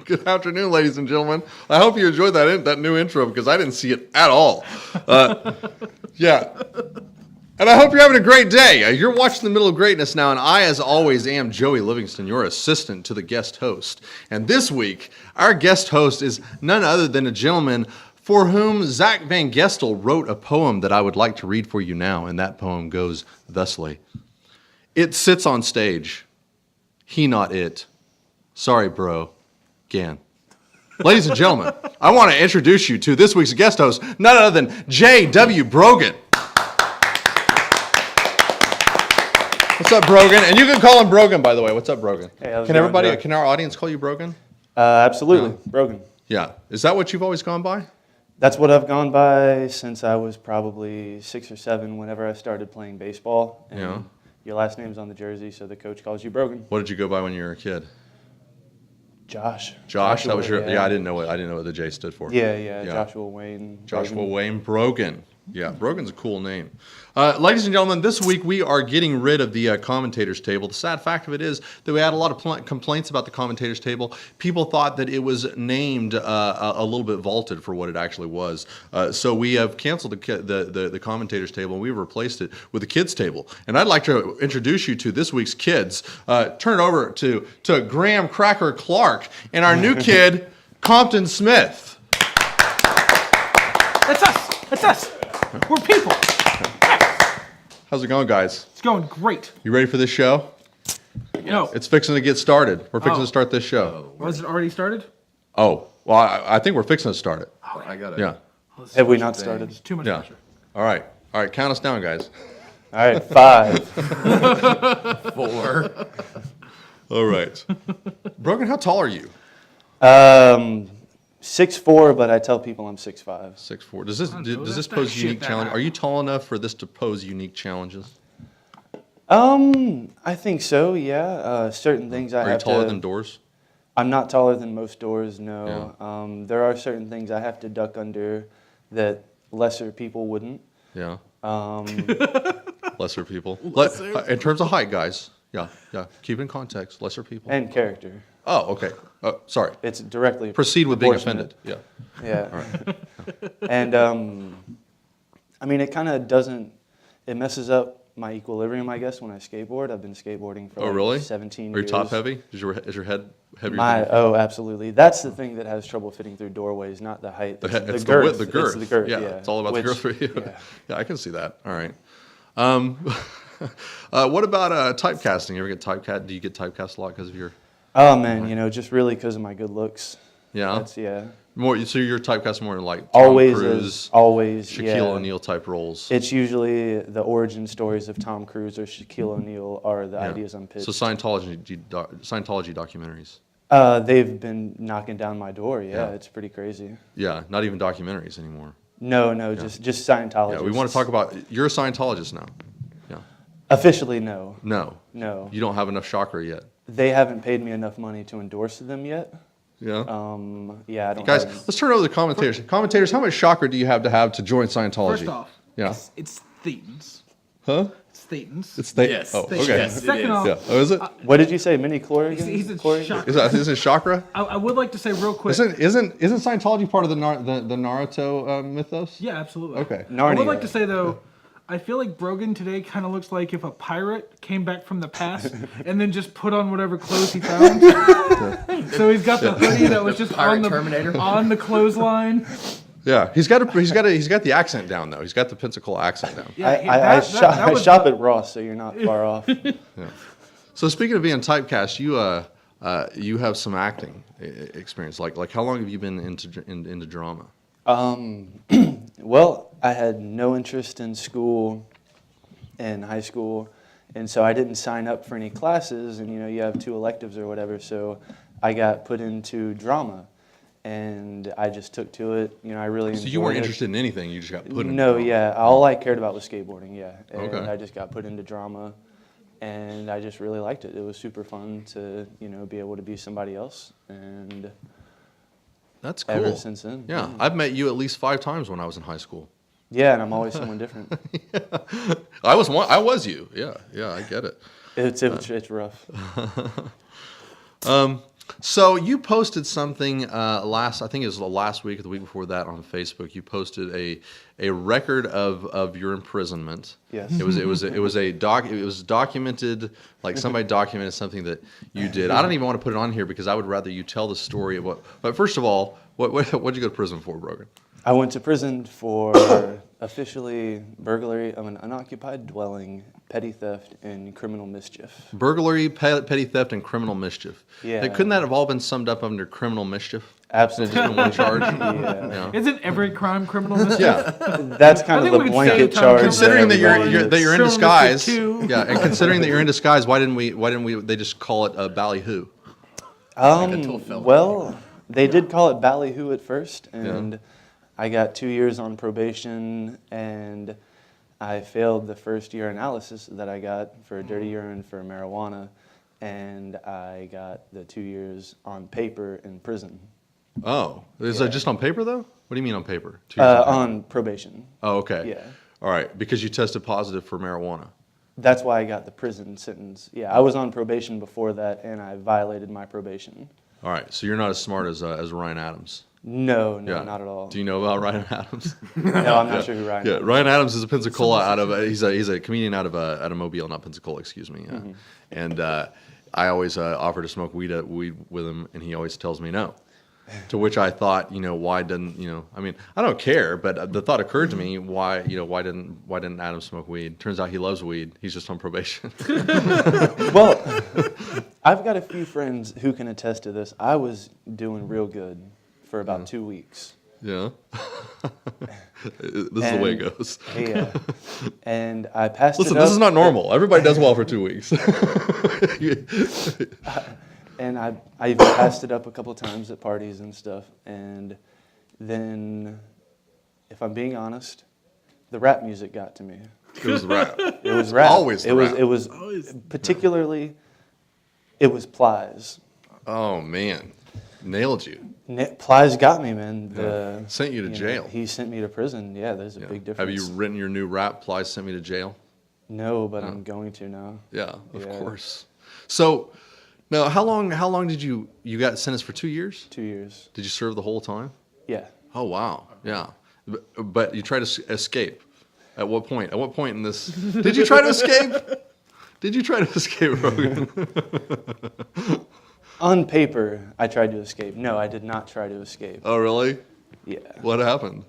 Good afternoon, ladies and gentlemen. I hope you enjoyed that new intro because I didn't see it at all. Yeah. And I hope you're having a great day. You're watching The Middle of Greatness now, and I, as always, am Joey Livingston, your assistant to the guest host. And this week, our guest host is none other than a gentleman for whom Zach Van Gestel wrote a poem that I would like to read for you now, and that poem goes thusly. It sits on stage. He not it. Sorry, bro. Gan. Ladies and gentlemen, I want to introduce you to this week's guest host, none other than J.W. Brogan. What's up, Brogan? And you can call him Brogan, by the way. What's up, Brogan? Hey, how's it going, Joe? Can our audience call you Brogan? Absolutely, Yeah. Brogan. Yeah. Is that what you've always gone by? That's what I've gone by since I was probably 6 or 7 whenever I started playing baseball. And Yeah. your last name's on the jersey, so the coach calls you Brogan. What did you go by when you were a kid? Josh. Josh? That was your... yeah. Yeah, I didn't know what the J stood for. Yeah, Joshua Wayne. Joshua Brogan. Wayne Brogan. Yeah, Brogan's a cool name. Ladies and gentlemen, this week we are getting rid of the commentators table. The sad fact of it is that we had a lot of complaints about the commentators table. People thought that it was named a little bit vaulted for what it actually was. So we have canceled the commentators table, and we've replaced it with the kids table. And I'd like to introduce you to this week's kids. Turn it over to Graham Cracker Clark and our new kid, Compton Smith. That's us. That's us. We're people. How's it going, guys? It's going great. You ready for this show? No. It's fixing to get started. We're fixing to start this show. Was it already started? Oh, well, I think we're fixing to start it. Oh, I got it. Yeah. Have we not started? It's too much Yeah. pressure. All right. Count us down, guys. All right, 5. 4. All right. Brogan, how tall are you? 6'4", but I tell people I'm 6'5". 6'4". Does this That's pose shit unique that challenge? high. Are you tall enough for this to pose unique challenges? I think so, yeah. Certain things I Are you have taller to... than doors? I'm not taller than most doors, no. There are certain things I have to duck under that lesser people wouldn't. Yeah. Um, Lesser people. In terms of height, guys. Yeah. Keep it in context. Lesser people. and character. Oh, okay. Sorry. It's directly Proceed with being proportionate. offended. Yeah. Yeah. All right. And I mean, it kind of doesn't. It messes up my equilibrium, I guess, when I skateboard. I've been skateboarding for like Really? 17 Are you years. top heavy? Is your head heavier? Oh, absolutely. That's the thing that has trouble fitting through doorways, not the height. It's the the girth. width, the girth. It's the girth. Yeah, Yeah, it's all about the girth for you. Yeah. Yeah, I can see that. All right. What about typecasting? You ever get typecast? Do you get typecast a lot because of your? Oh man, just really because of my good looks. Yeah. That's More. So you're typecast more in like Tom always Cruise, is always Shaquille O'Neal type roles. It's usually the origin stories of Tom Cruise or Shaquille O'Neal are the ideas I'm pitched. So Scientology documentaries. They've been knocking down my door. Yeah, it's pretty crazy. Yeah, not even documentaries anymore. No, just Scientology. Yeah, we want to talk about. You're a Scientologist now. Yeah. Officially, no. No. No. You don't have enough chakra yet. They haven't paid me enough money to endorse them yet. Yeah. I don't. Guys, have- let's turn it over to the commentators. Commentators, how much chakra do you have to join Scientology? First off, Yeah. it's Thetans. Huh? It's Thetans. It's they. Yes. Oh, Yes. okay. Yes. Second off, Yeah. Oh, is it? What did you say? Mini chlor again? he's a Chlor? chakra. Is it chakra? I would like to say real quick. Isn't Scientology part of the Naruto mythos? Yeah, absolutely. Okay. I Narnia. would like to say though, I feel like Brogan today kind of looks like if a pirate came back from the past and then just put on whatever clothes he found. So he's got the hoodie that was just Pirate on the Terminator. on the clothesline. Yeah. He's got the accent down though. He's got the Pensacola accent down. Yeah, I shop at Ross, so you're not far off. So speaking of being typecast, you have some acting experience. Like how long have you been into drama? Well, I had no interest in school in high school, and so I didn't sign up for any classes, and you have 2 electives or whatever, so I got put into drama, and I just took to it. I really enjoyed So you weren't it. interested in anything. You just got put in. No, yeah, all I cared about was skateboarding, yeah, and Okay. I just got put into drama, and I just really liked it. It was super fun to be able to be somebody else, and That's cool. ever since then. Yeah, I've met you at least 5 times when I was in high school. Yeah, and I'm always someone different. I was you. Yeah, I get it. It's rough. So you posted something I think it was the last week or the week before that on Facebook. You posted a record of your imprisonment. Yes. It was documented, like somebody documented something that you did. I don't even want to put it on here because I would rather you tell the story of what. But first of all, what'd you go to prison for, Brogan? I went to prison for officially burglary of an unoccupied dwelling, petty theft, and criminal mischief. Burglary, petty theft, and criminal mischief. Yeah. Hey, couldn't that have all been summed up under criminal mischief? Absolutely. Just been one charge? Yeah. Isn't every crime criminal mischief? Yeah. That's kind I of think we the could blanket save time charge. Considering that everybody you're gets. in Criminal disguise, mischief too. yeah, and considering that you're in disguise, why didn't we they just call it a ballyhoo? Well, they did call it ballyhoo at first, and I got 2 years on probation, and I failed the first year analysis that I got for dirty urine for marijuana, and I got the 2 years on paper in prison. Oh, is Yeah. that just on paper though? What do you mean on paper? 2 years on paper? On probation. Oh, okay. Yeah. All right, because you tested positive for marijuana. That's why I got the prison sentence. Yeah, I was on probation before that, and I violated my probation. All right, so you're not as smart as Ryan Adams. No, Yeah. not at all. Do you know about Ryan Adams? No, I'm not sure who Ryan Yeah, is. Ryan Adams is a Pensacola he's a comedian out of Mobile, not Pensacola, excuse me. And I always offer to smoke weed with him, and he always tells me no. To which I thought, why didn't I mean, I don't care, but the thought occurred to me, why didn't Adam smoke weed? Turns out he loves weed. He's just on probation. Well, I've got a few friends who can attest to this. I was doing real good for about 2 weeks. Yeah. This is the way it goes. Yeah. And I passed Listen, it up. this is not normal. Everybody does well for 2 weeks. And I even passed it up a couple times at parties and stuff. And then, if I'm being honest, the rap music got to me. It was rap. It was rap. Always the it was, rap. It was particularly, it was Plies. Oh, man. Nailed you. Plies got me, man. Sent you to jail. He sent me to prison. Yeah, there's a Yeah. big Have difference. you written your new rap, Plies Sent Me to Jail? No, but I'm going to now. Yeah, of Yeah. course. So, now, how long did you got sentenced for 2 years? 2 years. Did you serve the whole time? Yeah. Oh, wow. Yeah. But you tried to escape. At what point? At what point in this? Did you try to escape? Did you try to escape, Brogan? On paper, I tried to escape. No, I did not try to escape. Oh, really? Yeah. What happened?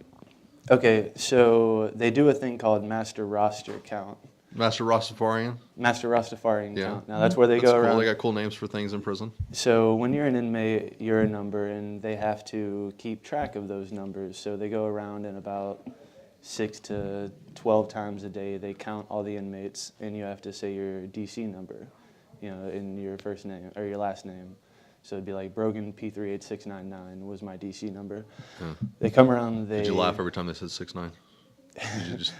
Okay, so they do a thing called master roster count. Master Rastafarian? Master Rastafarian Yeah. count. Now that's where they That's go cool. around. They got cool names for things in prison. So when you're an inmate, you're a number, and they have to keep track of those numbers. So they go around and about 6 to 12 times a day, they count all the inmates, and you have to say your DC number, in your first name or your last name. So it'd be like Brogan P38699 was my DC number. They come around. Did you laugh every time they said 6'9"? Did you just?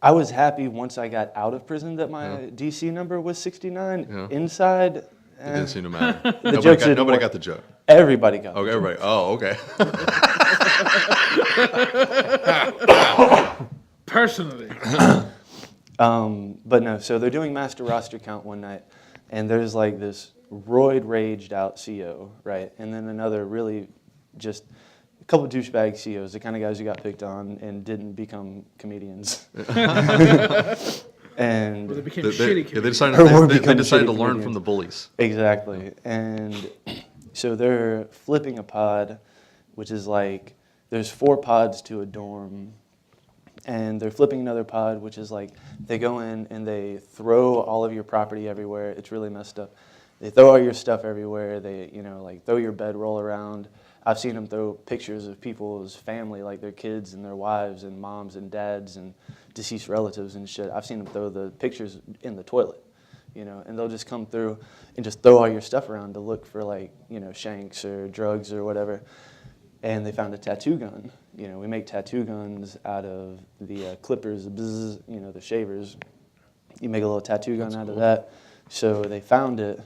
I was happy once I got out of prison that my DC number was 69. Yeah. Inside, It didn't seem to matter. jokes didn't Nobody work. got the joke. Everybody got Okay, it. everybody. Oh, okay. Personally. But no, so they're doing master roster count one night, and there's like this roid raged out CO, right? And then another really just a couple douchebag COs, the kind of guys who got picked on and didn't become comedians. And Well, they became They shitty they kids. decided, Or they become decided to shitty learn from comedians. the bullies. exactly. And so they're flipping a pod, which is like there's 4 pods to a dorm. And they're flipping another pod, which is like they go in and they throw all of your property everywhere. It's really messed up. They throw all your stuff everywhere. They, like throw your bedroll around. I've seen them throw pictures of people's family, like their kids and their wives and moms and dads and deceased relatives and shit. I've seen them throw the pictures in the toilet, and they'll just come through and just throw all your stuff around to look for like, shanks or drugs or whatever. And they found a tattoo gun. We make tattoo guns out of the clippers, the shavers. You make a little tattoo gun out of that. So they found it,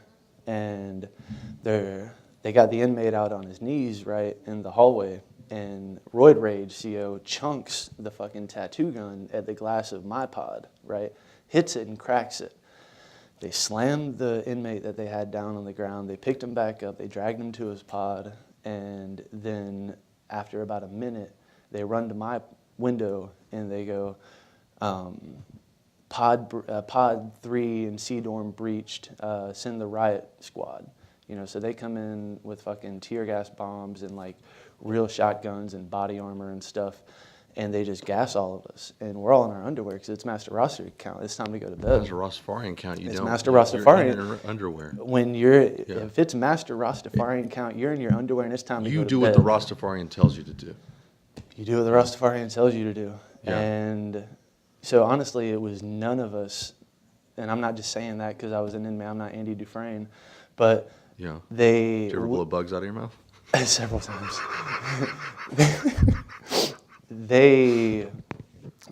and they got the inmate out on his knees, right, in the hallway. And Roid Rage CO chunks the fucking tattoo gun at the glass of my pod, right, hits it and cracks it. They slammed the inmate that they had down on the ground. They picked him back up. They dragged him to his pod. And then after about a minute, they run to my window and they go, Pod 3 and C dorm breached. Send the riot squad. So they come in with fucking tear gas bombs and like real shotguns and body armor and stuff, and they just gas all of us. And we're all in our underwear because it's Master Roster count. It's time to go to bed. Master Rastafarian count. It's Master Rastafarian. You're in your underwear. If it's Master Rastafarian count, you're in your underwear and it's time to go to bed. You do what the Rastafarian tells you to do. You do what the Rastafarian tells you to do. Yeah. And so honestly, it was none of us, and I'm not just saying that because I was an inmate. I'm not Andy Dufresne, but Yeah. they... Did you ever blow bugs out of your mouth? Several times.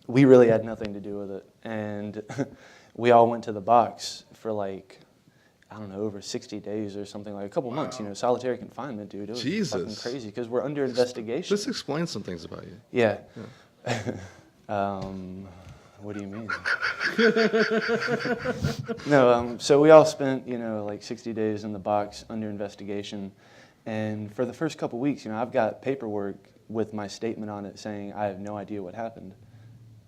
We really had nothing to do with it. And we all went to the box for like, I don't know, over 60 days or something, like a couple months, solitary confinement, dude. It was fucking crazy because we're under investigation. This explains some things about you. Yeah. What do you mean? No, so we all spent, like 60 days in the box under investigation. And for the first couple weeks, I've got paperwork with my statement on it saying I have no idea what happened.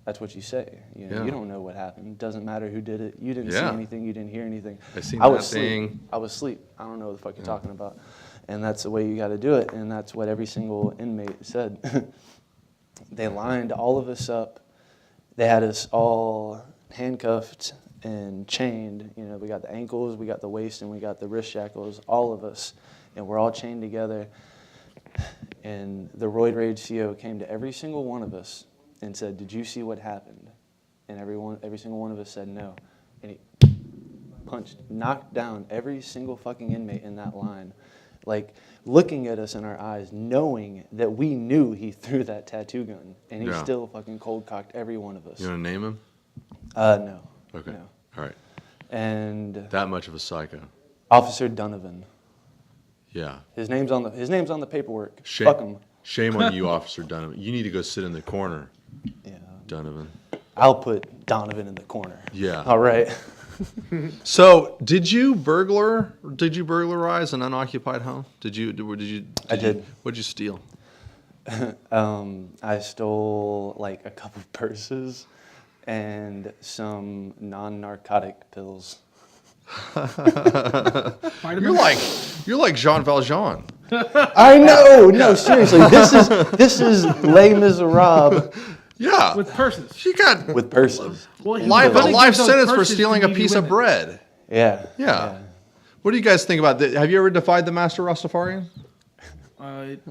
That's what you say. You don't know what happened. It doesn't matter who did it. You didn't see anything. You didn't hear anything. I was asleep. I was asleep. I don't know what the fuck you're talking about. And that's the way you got to do it. And that's what every single inmate said. They lined all of us up. They had us all handcuffed and chained. We got the ankles, we got the waist, and we got the wrist shackles, all of us. And we're all chained together. And the Roid Rage CO came to every single one of us and said, "Did you see what happened?" And every single one of us said no. And he knocked down every single fucking inmate in that line, like looking at us in our eyes, knowing that we knew he threw that tattoo gun, and he still fucking cold-cocked every one of us. You want to name him? No. Okay. No. All right. And That much of a psycho. Officer Donovan. Yeah. His name's on the paperwork. Shame, Fuck him. Shame on you, Officer Donovan. You need to go sit in the corner, Yeah. Donovan. I'll put Donovan in the corner. Yeah. All right. So, did you burglarize an unoccupied home? I did. What'd you steal? I stole like a couple purses and some non-narcotic pills. You're like Jean Valjean. I know. No, seriously. This is Les Miserables Yeah. With purses. She got with purses. Well, a life those sentence for purses stealing to a needy piece of women. bread. Yeah. What do you guys think about that? Have you ever defied the Master Rastafarian?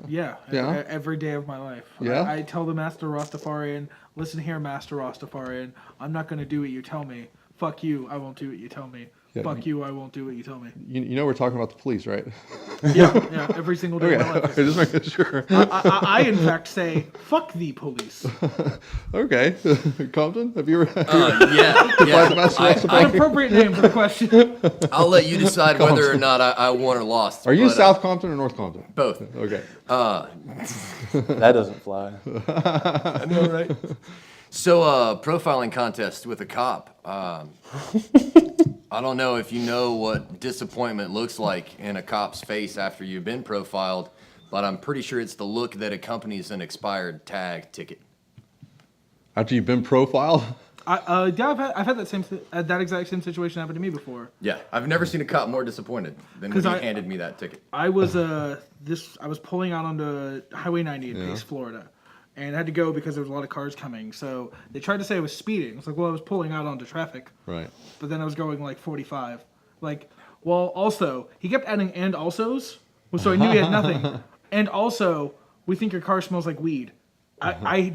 Yeah. Yeah? Every day of my life. Yeah? I tell the Master Rastafarian, "Listen here, Master Rastafarian. I'm not going to do what you tell me. Fuck you. I won't do what you tell me. Yeah. Fuck you. I won't do what you tell me." You know we're talking about the police, right? Yeah. Every single day Okay. of my life. Just making sure. I in fact say, "Fuck the police." Okay. Compton, have you ever Yeah. defied the Master An Rastafarian? appropriate name for the question. I'll let you decide whether or not I won or lost. Are you but, South Compton or North Compton? Both. Okay. That doesn't fly. I know, right? So, profiling contest with a cop. I don't know if you know what disappointment looks like in a cop's face after you've been profiled, but I'm pretty sure it's the look that accompanies an expired tag ticket. After you've been profiled? Yeah, I've had that exact same situation happen to me before. Yeah, I've never seen a cop more disappointed than when he handed me that ticket. I was pulling out onto Highway 90 in Pace, Florida, and I had to go because there was a lot of cars coming. So they tried to say I was speeding. It's like, well, I was pulling out onto traffic. Right. But then I was going like 45. Like, well, also, he kept adding "and alsos," so I knew he had nothing. And also, we think your car smells like weed.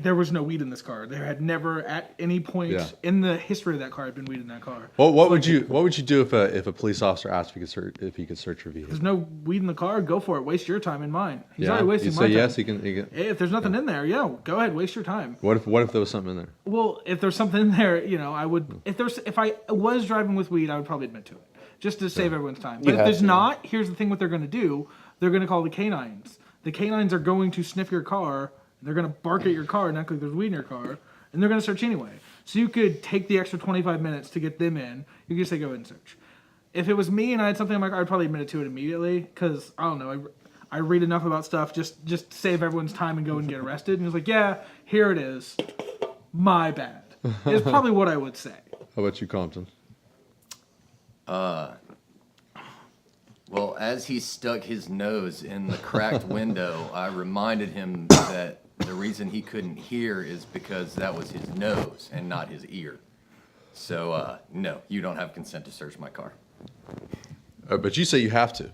There was no weed in this car. There had never at any point in the history of that car had been weed in that car. Well, what would you do if a police officer asked if he could search your vehicle? There's no weed in the car. Go for it. Waste your time and mine. He's already wasting you my say time. yes, he can. If there's nothing in there, go ahead. Waste your time. What if there was something in there? Well, if there's something in there, I would. If I was driving with weed, I would probably admit to it, just to save everyone's time. But if there's not, here's the thing: what they're going to do, they're going to call the canines. The canines are going to sniff your car. They're going to bark at your car and act like there's weed in your car, and they're going to search anyway. So you could take the extra 25 minutes to get them in. You could say, go ahead and search. if it was me and I had something in my car, I'd probably admit it to it immediately because I don't know. I read enough about stuff just to save everyone's time and go and get arrested. And it's like, yeah, here it is. My bad. It's probably what I would say. How about you, Compton? Well, as he stuck his nose in the cracked window, I reminded him that the reason he couldn't hear is because that was his nose and not his ear. So, no, you don't have consent to search my car. But you say you have to.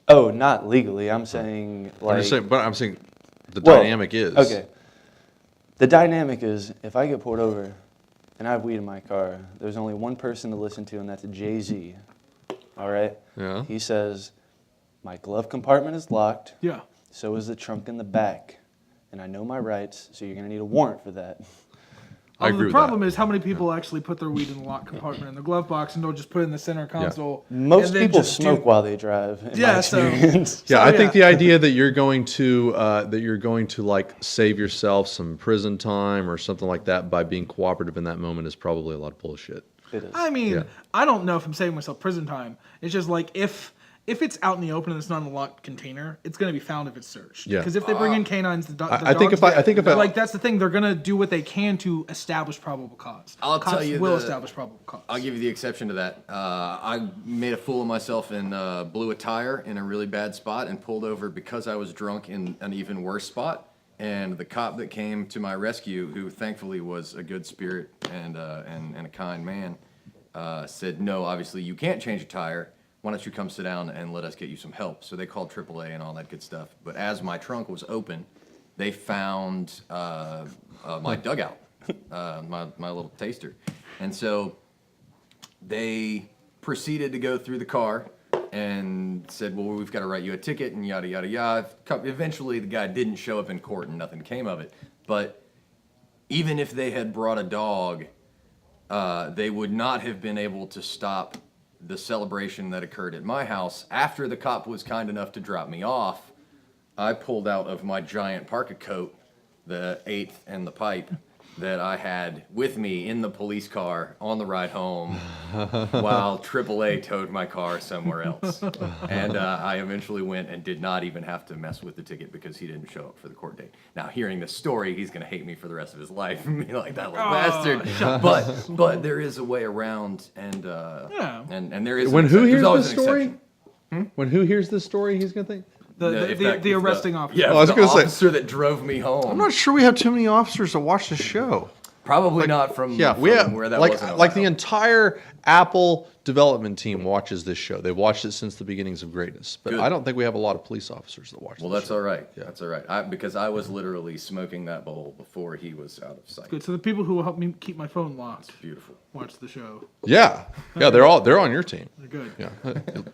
Oh, not legally. I'm saying like. I'm saying the Well, dynamic is. Okay. The dynamic is if I get pulled over and I have weed in my car, there's only one person to listen to, and that's Jay-Z. All right? Yeah. He says, my glove compartment is locked. Yeah. So is the trunk in the back. And I know my rights, so you're going to need a warrant for that. I agree The with problem that. is how many people actually put their weed in the lock compartment in the glove box and don't just put it in the center console. Most and then people just smoke while they drive, in my So- experience. Yeah, So, I think yeah. the idea that you're going to like save yourself some prison time or something like that by being cooperative in that moment is probably a lot of bullshit. It is. I mean, Yeah. I don't know if I'm saving myself prison time. It's just like if it's out in the open and it's not in a locked container, it's going to be found if it's searched. Yeah. Because if they bring in canines, I think if I- like that's the thing, they're going to do what they can to establish probable cause. I'll Cops tell you will the- establish probable cause. I'll give you the exception to that. I made a fool of myself and blew a tire in a really bad spot and pulled over because I was drunk in an even worse spot. And the cop that came to my rescue, who thankfully was a good spirit and a kind man, said, no, obviously you can't change a tire. Why don't you come sit down and let us get you some help? So they called AAA and all that good stuff. But as my trunk was open, they found my dugout, my little taster. And so they proceeded to go through the car and said, well, we've got to write you a ticket and yada, yada, yada. Eventually, the guy didn't show up in court and nothing came of it. But even if they had brought a dog, they would not have been able to stop the celebration that occurred at my house. After the cop was kind enough to drop me off, I pulled out of my giant parka coat the 8th and the pipe that I had with me in the police car on the ride home while AAA towed my car somewhere else. And I eventually went and did not even have to mess with the ticket because he didn't show up for the court date. Now, hearing this story, he's going to hate me for the rest of his life and be like, that little bastard. But there is a way around, and there is When who hears always this an story? exception. When who hears this story, he's gonna think. The arresting officer. Yeah, I was the gonna say- officer that drove me home. I'm not sure we have too many officers that watch the show. Probably not from, Yeah, from we have where that like was in like the Ohio. entire Apple development team watches this show. They've watched it since the beginnings of greatness. But Good. I don't think we have a lot of police officers that watch. Well, this that's show. all right. That's all right. Because I was literally smoking that bowl before he was out of sight. Good. So the people who will help me keep my phone locked Beautiful. watch the show. Yeah, they're on your team. They're good. Yeah,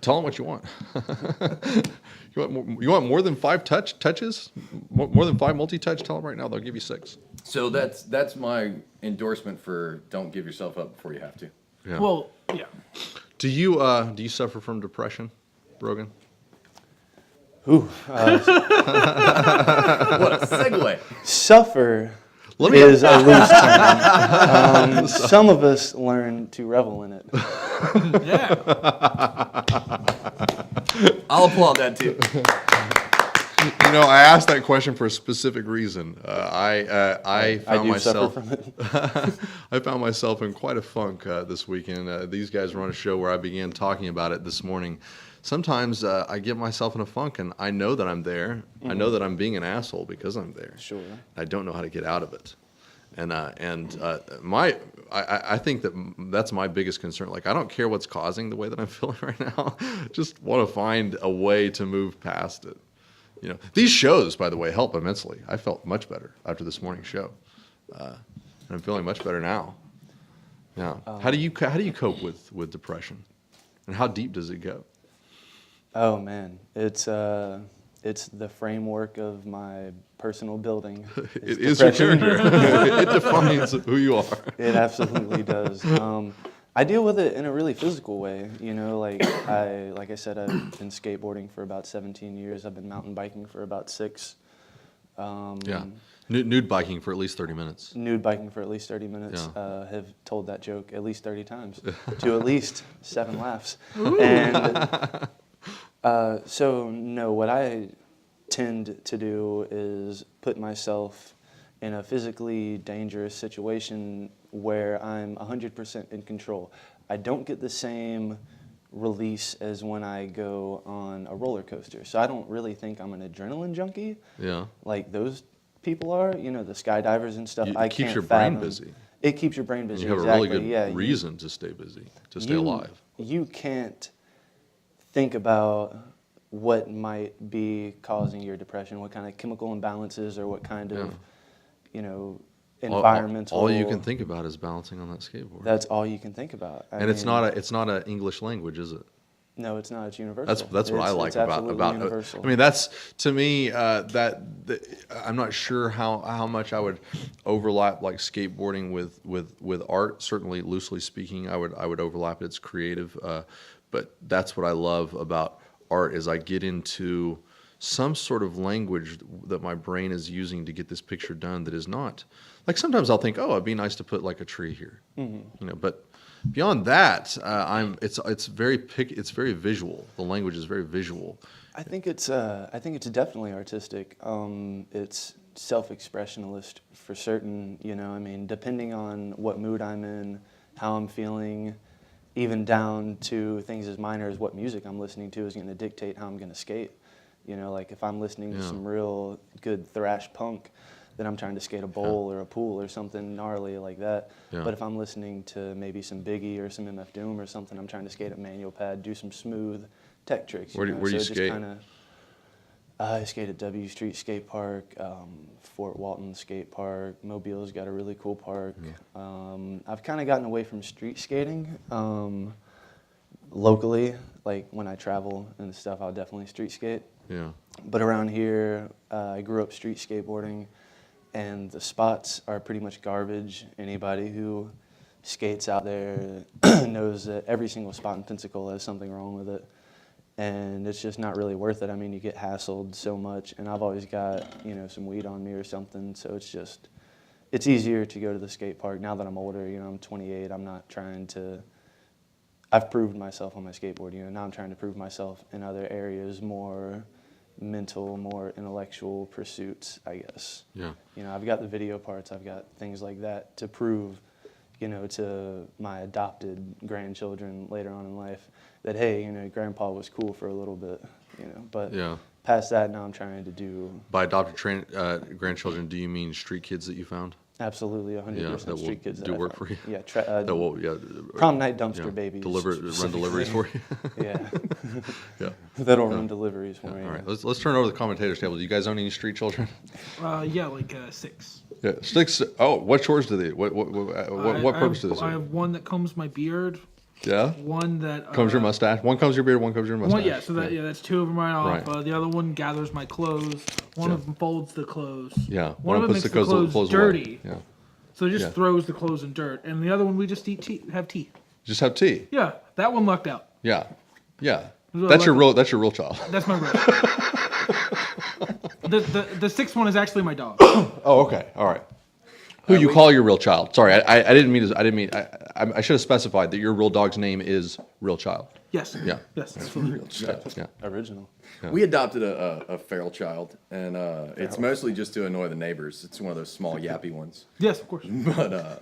tell them what you want. You want more than 5 touches? More than 5 multi-touch? Tell them right now. They'll give you 6. So that's my endorsement for don't give yourself up before you have to. Yeah. Well, yeah. Do you suffer from depression, Brogan? Ooh, What a segue. suffer Let me- is a loose term. Some of us learn to revel in it. Yeah. I'll applaud that too. You know, I asked that question for a specific reason. I I found do myself. suffer from it. I found myself in quite a funk this weekend. These guys run a show where I began talking about it this morning. Sometimes I get myself in a funk, and I know that I'm there. I know that I'm being an asshole because I'm there. Sure. I don't know how to get out of it, I think that's my biggest concern. Like, I don't care what's causing the way that I'm feeling right now. Just want to find a way to move past it. You know, these shows, by the way, help immensely. I felt much better after this morning's show, and I'm feeling much better now. Yeah. How do you cope with depression, and how deep does it go? Oh man, it's the framework of my personal building. It is your depression. character. It defines who you are. It absolutely does. I deal with it in a really physical way. You know, like I said, I've been skateboarding for about 17 years. I've been mountain biking for about 6. Yeah. Nude biking for at least 30 minutes. Nude biking for at least 30 minutes. Yeah. Have told that joke at least 30 times to at least 7 laughs. And so, no, what I tend to do is put myself in a physically dangerous situation where I'm 100% in control. I don't get the same release as when I go on a roller coaster. So I don't really think I'm an adrenaline junkie. Yeah. Like those people are, the skydivers and stuff. It I keeps can't your brain fathom. busy. It keeps your brain busy. You have exactly. a really good yeah, reason to stay busy, to stay alive. You can't think about what might be causing your depression, what kind of chemical imbalances or what kind of, environmental. All you can think about is balancing on that skateboard. That's all you can think about. And it's not a English language, is it? No, it's not. It's universal. That's what I like it's about universal. I mean, that's to me I'm not sure how much I would overlap like skateboarding with art. Certainly, loosely speaking, I would overlap it. It's creative, but that's what I love about art is I get into some sort of language that my brain is using to get this picture done that is not like sometimes I'll think, oh, it'd be nice to put like a tree here, but beyond that, it's very visual. The language is very visual. I think it's definitely artistic. It's self-expressionalist for certain. I mean, depending on what mood I'm in, how I'm feeling, even down to things as minor as what music I'm listening to is going to dictate how I'm going to skate. Like if I'm listening to some real good thrash punk, then I'm trying to skate a bowl or a pool or something gnarly like that. Yeah. But if I'm listening to maybe some Biggie or some MF Doom or something, I'm trying to skate a manual pad, do some smooth tech tricks. Where do you skate? I skate at W Street Skate Park, Fort Walton Skate Park. Mobile's got a really cool park. Yeah. I've kind of gotten away from street skating. Locally, like when I travel and stuff, I'll definitely street skate. Yeah. But around here, I grew up street skateboarding, and the spots are pretty much garbage. Anybody who skates out there knows that every single spot in Pensacola has something wrong with it. And it's just not really worth it. I mean, you get hassled so much, and I've always got, some weed on me or something, so it's easier to go to the skate park. Now that I'm older, I'm 28, I'm not trying to, I've proved myself on my skateboard, now I'm trying to prove myself in other areas, more mental, more intellectual pursuits, I guess. Yeah. I've got the video parts, I've got things like that to prove, to my adopted grandchildren later on in life that, hey, grandpa was cool for a little bit, but past that, now I'm trying to do. By adopted grandchildren, do you mean street kids that you found? Absolutely, 100% street kids that do I work found. for you. Yeah, Prom night dumpster babies. Run deliveries for you. Yeah. Yeah. That'll run deliveries for me. All right, let's turn over to the commentators table. Do you guys own any street children? Yeah, like 6. Yeah, 6. Oh, what chores do they? What purpose do they serve? I have one that combs my beard. Yeah. One that combs your mustache. One combs your beard. One combs your mustache. So that's 2 of them right off. Right. The other one gathers my clothes. One of them folds the clothes. Yeah. One of them makes the clothes dirty. Yeah. So it just throws the clothes in dirt. And the other one we just have tea. Just have tea. Yeah, that one lucked out. Yeah. Yeah. That's your real child. That's my real. The 6th one is actually my dog. Oh, okay. All right. Who you call your real child? Sorry, I didn't mean to. I should have specified that your real dog's name is Real Child. Yes. Yeah. Yes. Absolutely. Real child. Yeah. Original. Yeah. We adopted a feral child, and it's mostly just to annoy the neighbors. It's one of those small yappy ones. Yes, of course. But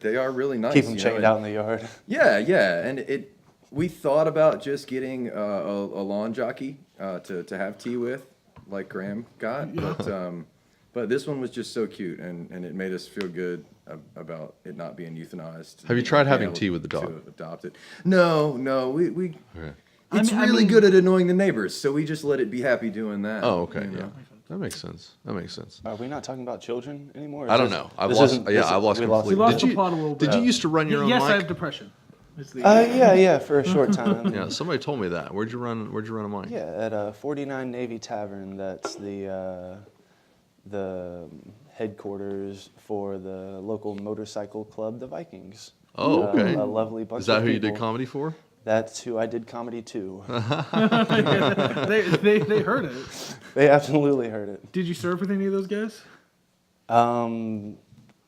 they are really nice. Keep them chained out in the yard. Yeah, and we thought about just getting a lawn jockey to have tea with, like Graham got, but this one was just so cute, and it made us feel good about it not being euthanized. Have you tried having tea with the dog? To adopt it. No, we. Okay. It's really good at annoying the neighbors, so we just let it be happy doing that. Oh, okay. Yeah. That makes sense. Are we not talking about children anymore? I don't know. I've lost completely. We lost the plot a little bit. Did you used to run your own mic? Yes, I have depression. Yeah, for a short time. Yeah, somebody told me that. Where'd you run a mic? Yeah, at 49 Navy Tavern. That's the headquarters for the local motorcycle club, the Vikings. Oh, okay. A lovely bunch of people. Is that who you did comedy for? That's who I did comedy to. They heard it. They absolutely heard it. Did you surf with any of those guys? I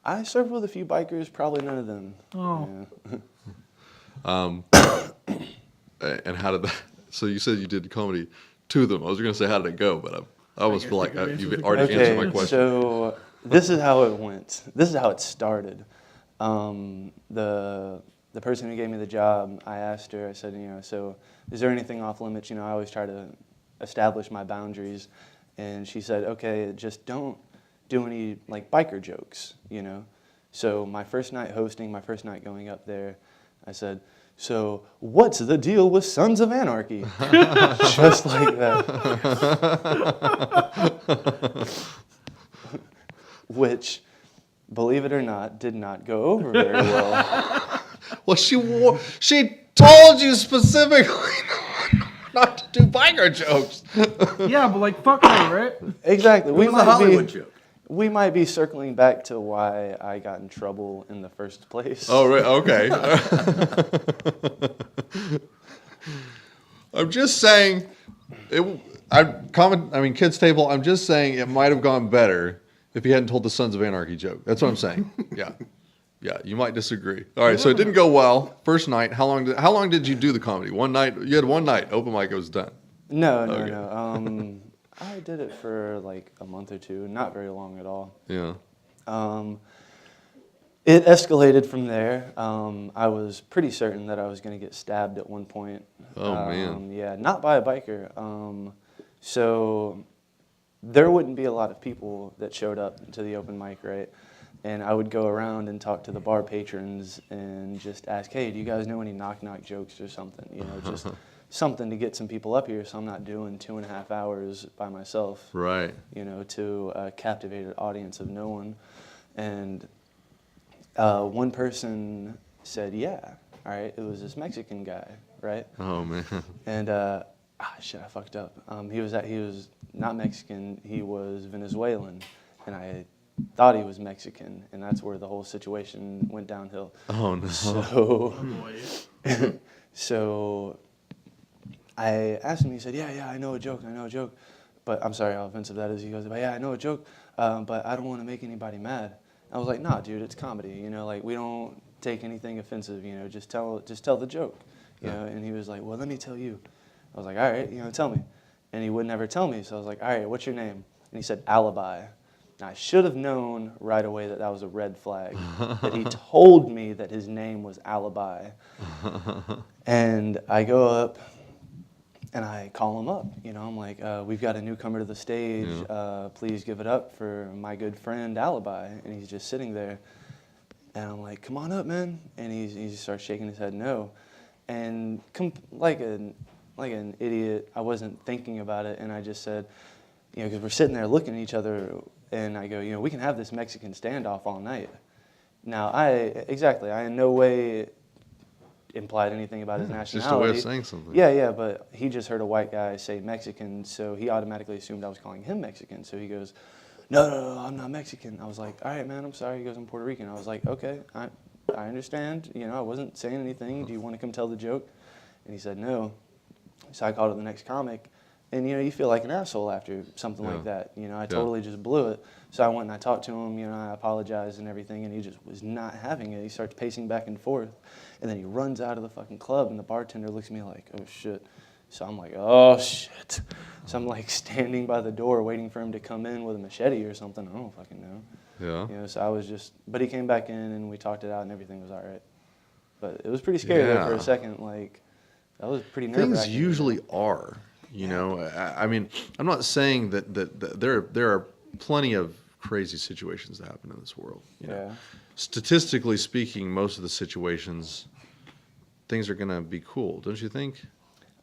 surfed with a few bikers, probably none of them. Oh. Yeah. And how did that? So you said you did comedy to them. I was going to say how did it go, but I almost guess feel like that could you've answer already the answered my Okay, question. so this is how it went. This is how it started. The person who gave me the job, I asked her, I said, so is there anything off limits? I always try to establish my boundaries. And she said, okay, just don't do any like biker jokes, So my first night hosting, my first night going up there, I said, so what's the deal with Sons of Anarchy? Just like that. Which, believe it or not, did not go over very well. Well, she told you specifically not to do biker jokes. Yeah, but like fuck her, right? Exactly. It was a Hollywood joke. We might be circling back to why I got in trouble in the first place. Oh, right. Okay. I'm just saying, kids table. I'm just saying it might have gone better if he hadn't told the Sons of Anarchy joke. That's what I'm saying. Yeah. You might disagree. All right. So it didn't go well. First night. How long did you do the comedy? One night. You had one night. Open mic. It was done. No. I did it for like a month or two, not very long at all. Yeah. It escalated from there. I was pretty certain that I was going to get stabbed at one point. Oh, man. Yeah, not by a biker. So there wouldn't be a lot of people that showed up to the open mic, right? And I would go around and talk to the bar patrons and just ask, hey, do you guys know any knock-knock jokes or something? Just something to get some people up here so I'm not doing 2.5 hours by myself. Right. To a captivated audience of no one. And one person said, yeah, all right, it was this Mexican guy, right? Oh, man. And, shit, I fucked up. He was not Mexican, he was Venezuelan. And I thought he was Mexican, and that's where the whole situation went downhill. Oh, no. So I asked him, he said, yeah, I know a joke. But I'm sorry how offensive that is. He goes, yeah, I know a joke, but I don't want to make anybody mad. I was like, nah, dude, it's comedy. We don't take anything offensive, just tell the joke. And he was like, well, let me tell you. I was like, all right, tell me. And he would never tell me. So I was like, all right, what's your name? And he said, Alibi. And I should have known right away that was a red flag, that he told me that his name was Alibi. And I go up and I call him up. I'm like, we've got a newcomer to the stage. Please give it up for my good friend Alibi. And he's just sitting there. And I'm like, come on up, man. And he just starts shaking his head no. And like an idiot, I wasn't thinking about it. And I just said, because we're sitting there looking at each other. And I go, we can have this Mexican standoff all night. Now, I in no way implied anything about his nationality. Just a way of saying something. Yeah, but he just heard a white guy say Mexican, so he automatically assumed I was calling him Mexican. So he goes, no, I'm not Mexican. I was like, all right, man, I'm sorry. He goes, I'm Puerto Rican. I was like, okay, I understand. I wasn't saying anything. Do you want to come tell the joke? And he said no. So I called it the next comic. And, you feel like an asshole after something like that. I totally just blew it. So I went and I talked to him, I apologized and everything, and he just was not having it. He starts pacing back and forth. And then he runs out of the fucking club, and the bartender looks at me like, oh, shit. So I'm like, oh, shit. So I'm, like, standing by the door waiting for him to come in with a machete or something. I don't fucking know. Yeah. So I was just, but he came back in, and we talked it out, and everything was all right. But it was pretty scary, though, for a second. Like, that was pretty nerve-wracking. Things usually are. I mean, I'm not saying that there are plenty of crazy situations that happen in this world. Statistically speaking, most of the situations, things are going to be cool, don't you think?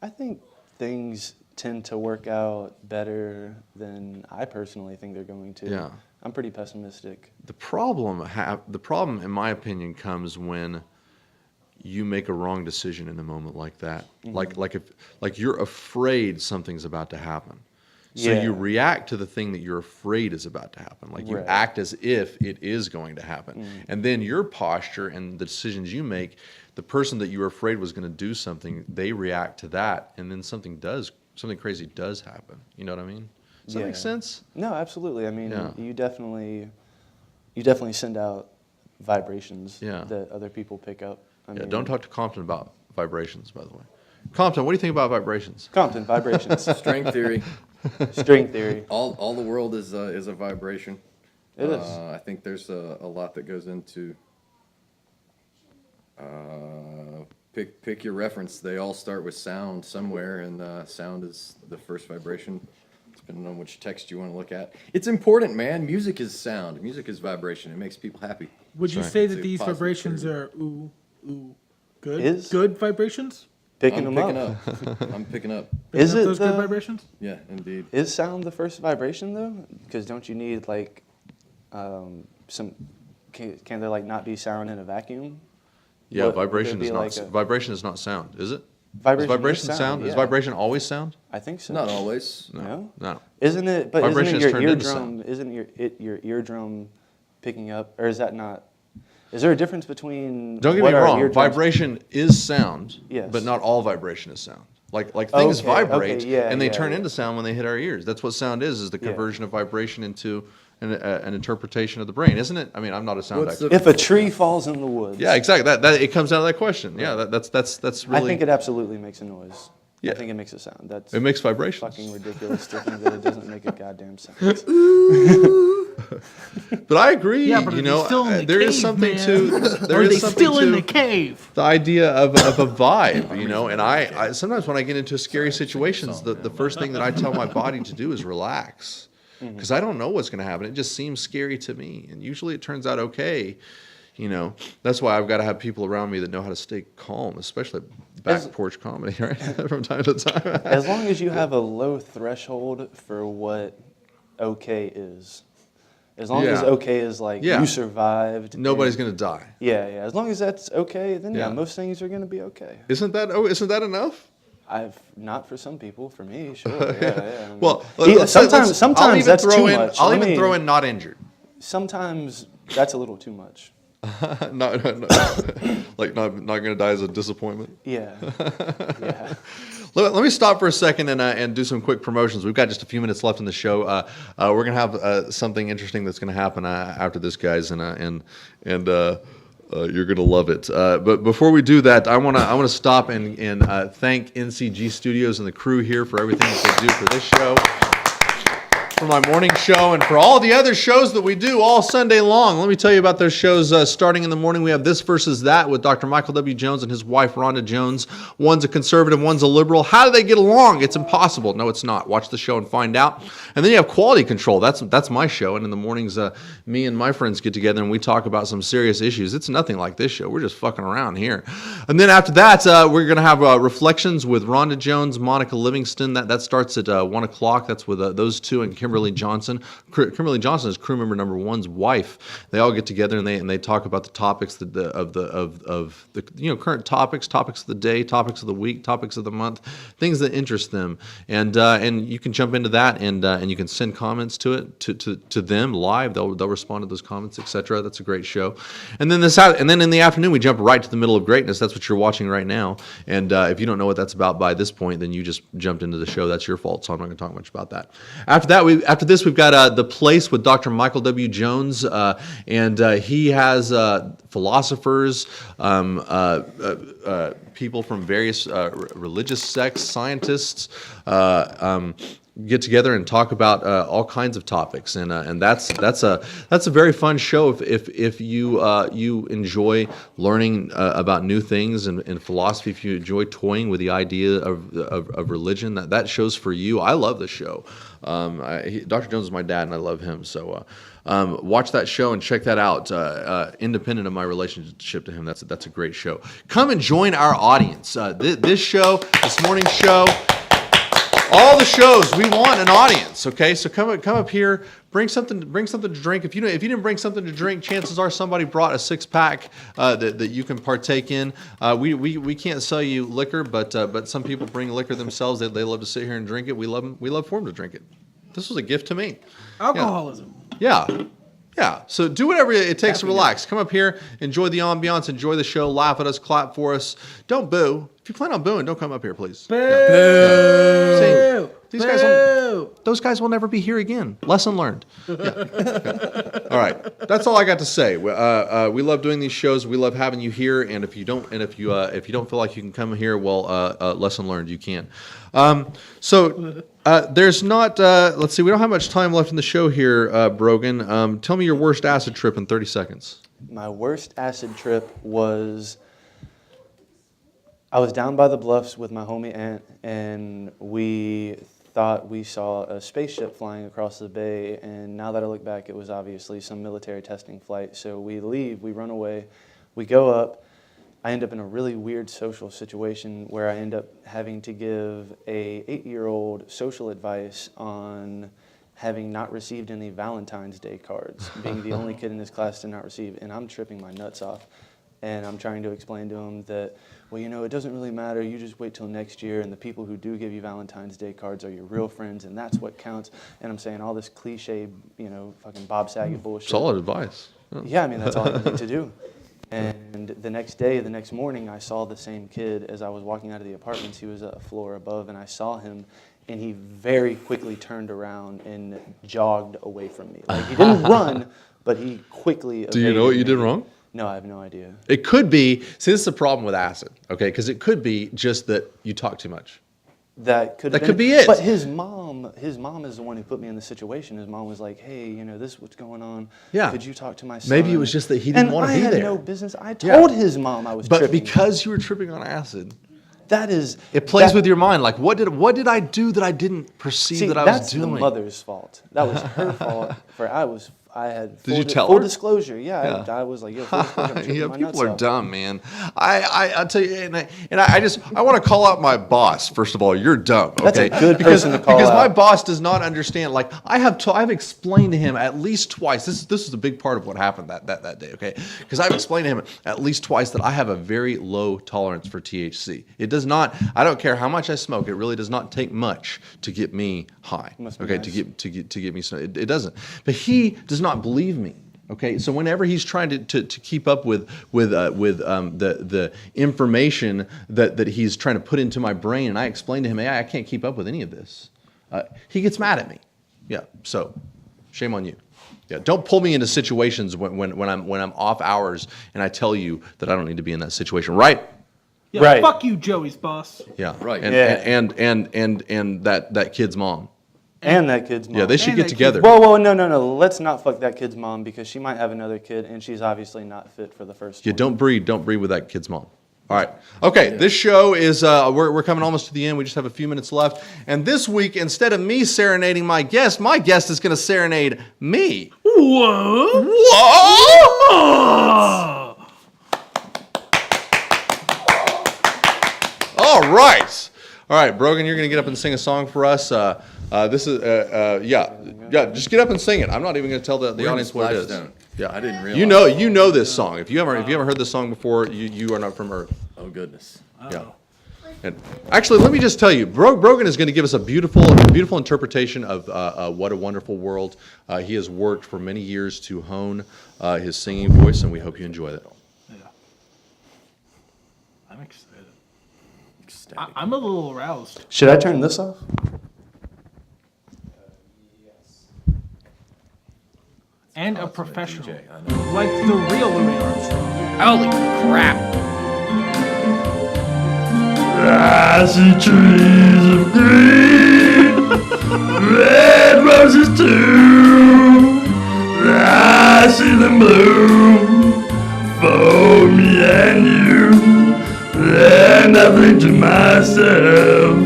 I think things tend to work out better than I personally think they're going to. Yeah. I'm pretty pessimistic. The problem, in my opinion, comes when you make a wrong decision in a moment like that. Mm-hmm. Like you're afraid something's about to happen. So you react to the thing that you're afraid is about to happen. Like you act as if it is going to happen. Mm-hmm. And then your posture and the decisions you make, the person that you were afraid was going to do something, they react to that, and then something crazy does happen. You know what I mean? Does that make sense? No, absolutely. I mean, Yeah. you definitely send out vibrations that other people pick up. I mean, Don't talk to Compton about vibrations, by the way. Compton, what do you think about vibrations? Compton vibrations, String theory. string theory. All the world is a vibration. It is. I think there's a lot that goes into. Pick your reference. They all start with sound somewhere, and sound is the first vibration, depending on which text you want to look at. It's important, man. Music is sound. Music is vibration. It makes people happy. Would you Right. say It's that a these positive vibrations theory. are good? Is? Good vibrations? Picking I'm them picking up. up. I'm picking up. Is Picking up it those good the- vibrations? Yeah, indeed. Is sound the first vibration though? Because don't you need like some? Can there like not be sound in a vacuum? Yeah, Would there vibration be is not like a- vibration is not sound, is it? Vibration Is vibration is sound? Is yeah. vibration always sound? I think so. Not always. No. No. Isn't it? But Vibration isn't is it turned your into eardrum? sound. Isn't your eardrum picking up, or is that not? Is there a difference between? Don't get what me our wrong. eardrums- Vibration is sound, Yes. but not all vibration is sound. Like things Okay, vibrate okay, yeah, and they yeah, turn yeah. into sound when they hit our ears. That's what sound is the Yeah. conversion of vibration into an interpretation of the brain, isn't it? I mean, I'm not a sound What's expert. the- If a tree falls in the woods. Yeah, exactly. That it comes out of that question. Yeah, that's really. I think it absolutely makes a noise. Yeah. I think it makes a sound. That's it makes vibrations. fucking ridiculous to think that it doesn't make a goddamn sound. But I agree. Yeah, but you are know, they still in the there is cave, something man? to. There Are is they something still to in the cave? the idea of a vibe, you know. And I sometimes when I get into scary situations, the first thing that I tell my body to do is relax, because I don't know what's going to happen. It just seems scary to me, and usually it turns out okay. You know, that's why I've got to have people around me that know how to stay calm, especially back porch comedy, right? From time to time. As long as you have a low threshold for what okay is. As long as Yeah. okay is like Yeah. you survived. Nobody's and- going to die. Yeah, yeah. As long as that's okay, then yeah, Yeah. most things are gonna be okay. Isn't that enough? I've not for some people. For me, sure. Yeah, yeah. I mean, Well, sometimes I'll even that's throw too in, much. I'll I even mean, throw in not injured. Sometimes that's a little too much. no, like not going to die as a disappointment. Yeah. Yeah. Let me stop for a second and do some quick promotions. We've got just a few minutes left in the show. We're going to have something interesting that's going to happen after this, guys, and you're going to love it. But before we do that, I want to stop and thank NCG Studios and the crew here for everything that they do for this show, for my morning show, and for all the other shows that we do all Sunday long. Let me tell you about those shows. Starting in the morning, we have This Versus That with Dr. Michael W. Jones and his wife, Rhonda Jones. One's a conservative, one's a liberal. How do they get along? It's impossible. No, it's not. Watch the show and find out. And then you have Quality Control. That's my show. And in the mornings, me and my friends get together and we talk about some serious issues. It's nothing like this show. We're just fucking around here. And then after that, we're going to have Reflections with Rhonda Jones, Monica Livingston. That starts at 1 o'clock. That's with those two and Kimberly Johnson. Kimberly Johnson is crew member number one's wife. They all get together and they talk about the topics of the current topics of the day, topics of the week, topics of the month, things that interest them. And you can jump into that and you can send comments to it to them live. They'll respond to those comments, etc. That's a great show. And then in the afternoon we jump right to the middle of greatness. That's what you're watching right now. And if you don't know what that's about by this point, then you just jumped into the show. That's your fault. So I'm not going to talk much about that. After this, we've got The Place with Dr. Michael W. Jones, and he has philosophers, people from various religious sects, scientists, get together and talk about all kinds of topics, and that's a very fun show if you enjoy learning about new things and philosophy. If you enjoy toying with the idea of religion, that show's for you. I love the show. Dr. Jones is my dad, and I love him. So watch that show and check that out. Independent of my relationship to him, that's a great show. Come and join our audience. This show, this morning's show, all the shows, we want an audience. Okay, so come up here. Bring something to drink. If you didn't bring something to drink, chances are somebody brought a 6-pack that you can partake in. We can't sell you liquor, but some people bring liquor themselves. They love to sit here and drink it. We love for them to drink it. This was a gift to me. Alcoholism. Yeah. So do whatever it takes to relax. Come up here, enjoy the ambiance, enjoy the show, laugh at us, clap for us. Don't boo. If you plan on booing, don't come up here, please. Boo! Yeah. These guys, those guys will never be here again. Lesson learned. Yeah. Okay. All right, that's all I got to say. We love doing these shows. We love having you here. And if you don't feel like you can come here, well, lesson learned. You can. There's not. Let's see. We don't have much time left in the show here, Brogan. Tell me your worst acid trip in 30 seconds. My worst acid trip was, I was down by the bluffs with my homie Aunt, and we thought we saw a spaceship flying across the bay, and now that I look back, it was obviously some military testing flight. So we leave, we run away, we go up. I end up in a really weird social situation where I end up having to give a 8-year-old social advice on having not received any Valentine's Day cards, being the only kid in his class to not receive, and I'm tripping my nuts off. And I'm trying to explain to him that, well, you know, it doesn't really matter. You just wait till next year, and the people who do give you Valentine's Day cards are your real friends, and that's what counts. And I'm saying all this cliche, you know, fucking Bob Saget bullshit. Solid advice. Yeah, I mean, that's all I need to do. And the next morning, I saw the same kid as I was walking out of the apartments. He was a floor above, and I saw him, and he very quickly turned around and jogged away from me. Like, he didn't run, but he quickly Do you know what you did wrong? No, I have no idea. It could be, see, this is the problem with acid, okay? Because it could be just that you talk too much. That could be it. But his mom is the one who put me in the situation. His mom was like, hey, you know, this is what's going on. Yeah. Could you talk to my son? Maybe it was just that he didn't want to be there. And I had no business. I told his mom I was tripping. But because you were tripping on acid, it plays with your mind. Like, what did I do that I didn't perceive that I was doing? That's the mother's fault. That was her fault. I had full, Did you tell full her? disclosure. Yeah. I was like, yo, full disclosure, I'm tripping my nuts people are off. dumb, man. I'll tell you, and I want to call out my boss. First of all, you're dumb. Okay? That's a good person to call because out. my boss does not understand. Like I've explained to him at least twice. This is a big part of what happened that day. Okay, because I've explained to him at least twice that I have a very low tolerance for THC. It does not. I don't care how much I smoke. It really does not take much to get me high. Okay, nice. to get me. It doesn't. But he does not believe me. Okay, so whenever he's trying to keep up with the information that he's trying to put into my brain, and I explain to him, hey, I can't keep up with any of this, he gets mad at me. Yeah, so shame on you. Yeah, don't pull me into situations when I'm off hours and I tell you that I don't need to be in that situation, right? Yeah, Right. Fuck you, Joey's boss. Yeah, Right. and that kid's mom. And that kid's mom. Yeah, they should And get that together. Whoa, no. Let's not fuck that kid's mom because she might have another kid and she's obviously not fit for the first Yeah, one. don't breed with that kid's mom. All right. Okay, this show is, we're coming almost to the end. We just have a few minutes left. And this week, instead of me serenading my guest is going to serenade me. Whoa. Whoa! All right. All right, Brogan, you're going to get up and sing a song for us. This is, just get up and sing it. I'm not even going to tell the audience what it is. Stone. Yeah, I didn't realize. You know this song. If you haven't heard this song before, you are not from Earth. Oh goodness. Yeah. And actually, let me just tell you, Brogan is going to give us a beautiful interpretation of What a Wonderful World. He has worked for many years to hone his singing voice, and we hope you enjoy that. Yeah. I'm excited. Ecstatic. I'm a little aroused. Should I turn this off? And a That's my professional. DJ, I know. Like the real Louis Armstrong. Holy crap! I see trees of green, red roses too. I see them bloom for me and you. And I think to myself,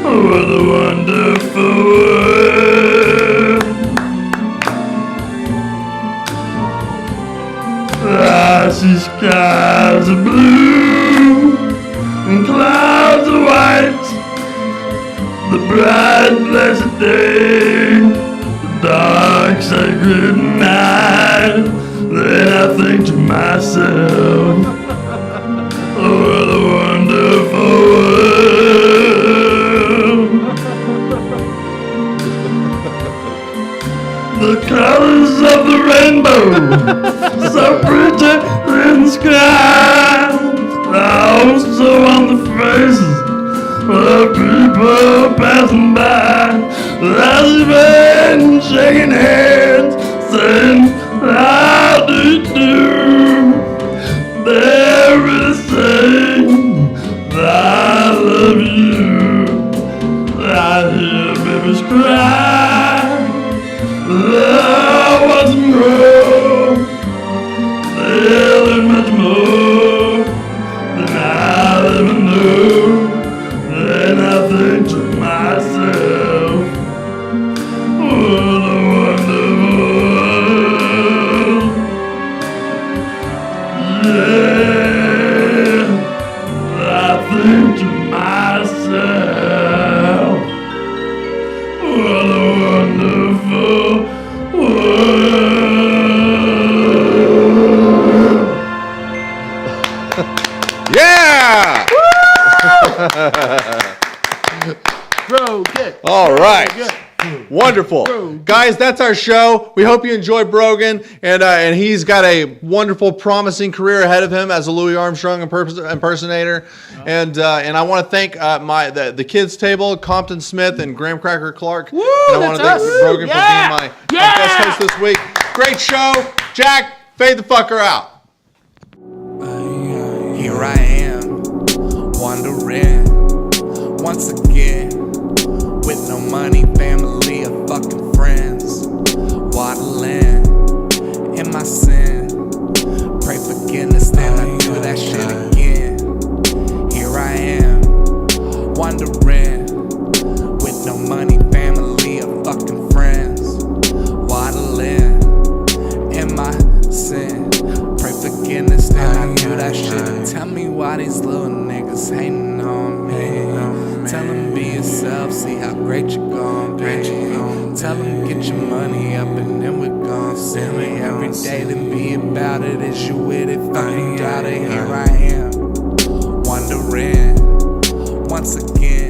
what a wonderful world. I see skies of blue and clouds of white, the bright blessed day, the dark sacred night. Then I think to myself, what a wonderful world. The colors of the rainbow, so pretty in the sky, also on the faces of people passing I've been shaking hands, saying how do you do? There is saying I love you. I hear babies cry. There was more. There much more than I ever knew. And I think to myself, what a wonderful world. Yeah, I think to myself, what a wonderful world. Yeah! Brogan. All right. Wonderful. Guys, that's our show. We hope you enjoyed Brogan, and he's got a wonderful, promising career ahead of him as a Louis Armstrong impersonator. And I want to thank the kids table, Compton Smith and Graham Cracker Clark. Woo, and I want to thank that's us. Brogan for being my guest host this week. Great show. Jack, fade the fucker out. Here I am, wondering once again, with no money, family, or fucking friends, waddling in my sin. Pray forgiveness, then I do that shit again. Here I am, wondering, with no money, family, or fucking friends, waddling in my sin. Pray forgiveness, then I do that shit. And tell me why these little niggas hating on me. Tell them be yourself, see how great you gon' be. Tell them get your money up and then we're gon' send it every day. Then be about it, is you with it? Fucking doubt it. Here I am, wondering once again.